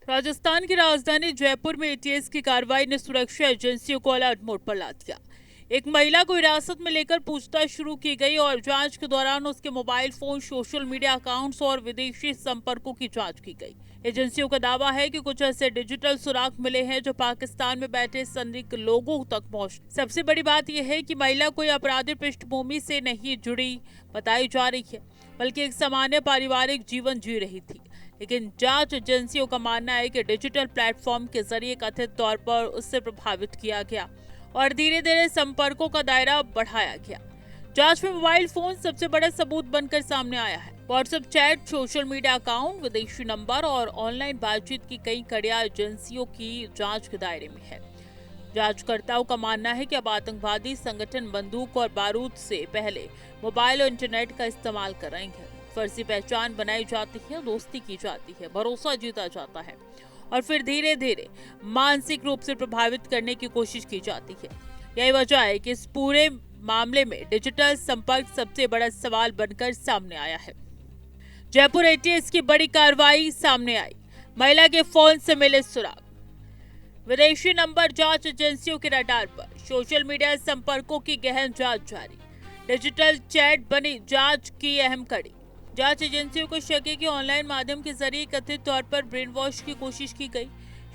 राजस्थान की राजधानी जयपुर में एटीएस की कार्रवाई ने सुरक्षा एजेंसियों को अलर्ट मोड पर ला दिया। एक महिला को हिरासत में लेकर पूछताछ शुरू की गई और जांच के दौरान उसके mobile phone, social media accounts और विदेशी संपर्कों की जांच की गई। एजेंसियों का दावा है कि कुछ ऐसे डिजिटल सुराग मिले हैं जो पाकिस्तान में बैठे संदिग्ध लोगों तक पहुंच। सबसे बड़ी बात यह है कि महिला कोई आपराधिक पृष्ठभूमि से नहीं जुड़ी बताई जा रही है, बल्कि एक सामान्य पारिवारिक जीवन जी रही थी। लेकिन जांच एजेंसियों का मानना है कि डिजिटल प्लेटफॉर्म के जरिए कथित तौर पर उससे प्रभावित किया गया और धीरे धीरे संपर्कों का दायरा बढ़ाया गया। जांच में मोबाइल फोन सबसे बड़ा सबूत बनकर सामने आया है। WhatsApp chat, social media account, विदेशी नंबर और ऑनलाइन बातचीत की कई कड़ियां एजेंसियों की जांच के दायरे में है। जांचकर्ताओं का मानना है कि अब आतंकवादी संगठन बंदूक और बारूद से पहले मोबाइल और इंटरनेट का इस्तेमाल कर रहे हैं। फर्जी पहचान बनाई जाती है, दोस्ती की जाती है, भरोसा जीता जाता है और फिर धीरे धीरे मानसिक रूप से प्रभावित करने की कोशिश की जाती है। यही वजह है कि इस पूरे मामले में डिजिटल संपर्क सबसे बड़ा सवाल बनकर सामने आया है। जयपुर एटीएस की बड़ी कार्रवाई सामने आई। महिला के फोन से मिले सुराग। विदेशी नंबर जांच एजेंसियों के रडार पर। सोशल मीडिया संपर्कों की गहन जांच जारी। डिजिटल चैट बनी जांच की अहम कड़ी। जांच एजेंसियों को शक है कि ऑनलाइन माध्यम के जरिए कथित तौर पर ब्रेन वॉश की कोशिश की गई।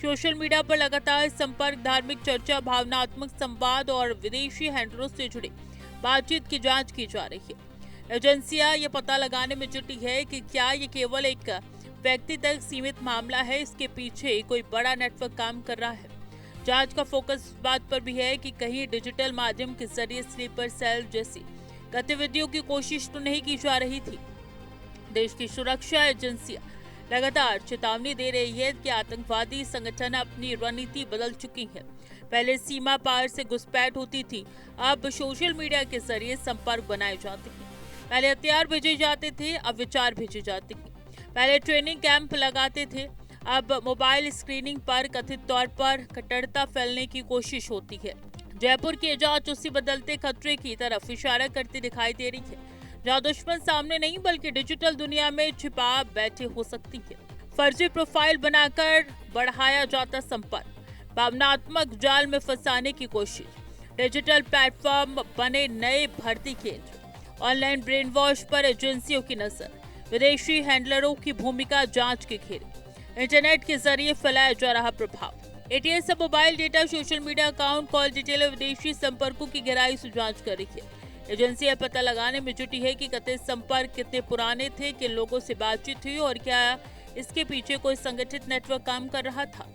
सोशल मीडिया पर लगातार संपर्क, धार्मिक चर्चा, भावनात्मक संवाद और विदेशी हैंडलों से जुड़ी बातचीत की जांच की जा रही है। एजेंसियां ये पता लगाने में जुटी है कि क्या ये केवल एक व्यक्ति तक सीमित मामला है, इसके पीछे कोई बड़ा नेटवर्क काम कर रहा है। जांच का फोकस इस बात पर भी है कि कहीं डिजिटल माध्यम के जरिए स्लीपर सेल जैसी गतिविधियों की कोशिश तो नहीं की जा रही थी। देश की सुरक्षा एजेंसियां लगातार चेतावनी दे रही है कि आतंकवादी संगठन अपनी रणनीति बदल चुकी है। पहले सीमा पार से घुसपैठ होती थी, अब सोशल मीडिया के जरिए संपर्क बनाए जाते हैं। पहले हथियार भेजे जाते थे, अब विचार भेजे जाते हैं। पहले ट्रेनिंग कैंप लगाते थे, अब मोबाइल स्क्रीनिंग पर कथित तौर पर कट्टरता फैलने की कोशिश होती है। जयपुर की जांच उसी बदलते खतरे की तरफ इशारा करती दिखाई दे रही है, जहां दुश्मन सामने नहीं बल्कि डिजिटल दुनिया में छिपा बैठे हो सकती है। फर्जी प्रोफाइल बनाकर बढ़ाया जाता संपर्क, भावनात्मक जाल में फंसाने की कोशिश, डिजिटल प्लेटफॉर्म बने नए भर्ती केंद्र, ऑनलाइन ब्रेन वॉश पर एजेंसियों की नजर, विदेशी हैंडलरों की भूमिका जांच के घेरे, इंटरनेट के जरिए फैलाया जा रहा प्रभाव। एटीएस अब mobile data, social media account, call detail और विदेशी संपर्कों की गहराई से जांच कर रही है। एजेंसी यह पता लगाने में जुटी है कि कथित संपर्क कितने पुराने थे, किन लोगों से बातचीत हुई और क्या इसके पीछे कोई संगठित नेटवर्क काम कर रहा था।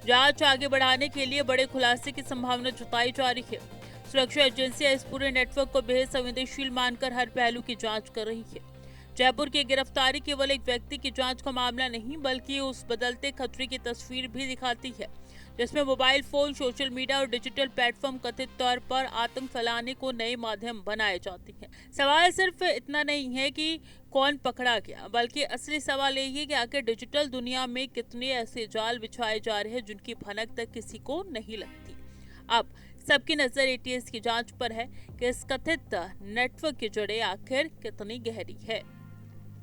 जांच आगे बढ़ाने के लिए बड़े खुलासे की संभावना जताई जा रही है। सुरक्षा एजेंसियां इस पूरे नेटवर्क को बेहद संवेदनशील मानकर हर पहलू की जांच कर रही है। जयपुर की गिरफ्तारी केवल एक व्यक्ति की जांच का मामला नहीं बल्कि उस बदलते खतरे की तस्वीर भी दिखाती है, जिसमें मोबाइल फोन, सोशल मीडिया और डिजिटल प्लेटफॉर्म कथित तौर पर आतंक फैलाने को नए माध्यम बनाए जाते हैं। सवाल सिर्फ इतना नहीं है कि कौन पकड़ा गया, बल्कि असली सवाल यही है कि आखिर डिजिटल दुनिया में कितने ऐसे जाल बिछाए जा रहे हैं जिनकी भनक तक किसी को नहीं लगती। अब सबकी नजर एटीएस की जांच पर है कि इस कथित नेटवर्क की जड़ें आखिर कितनी गहरी है।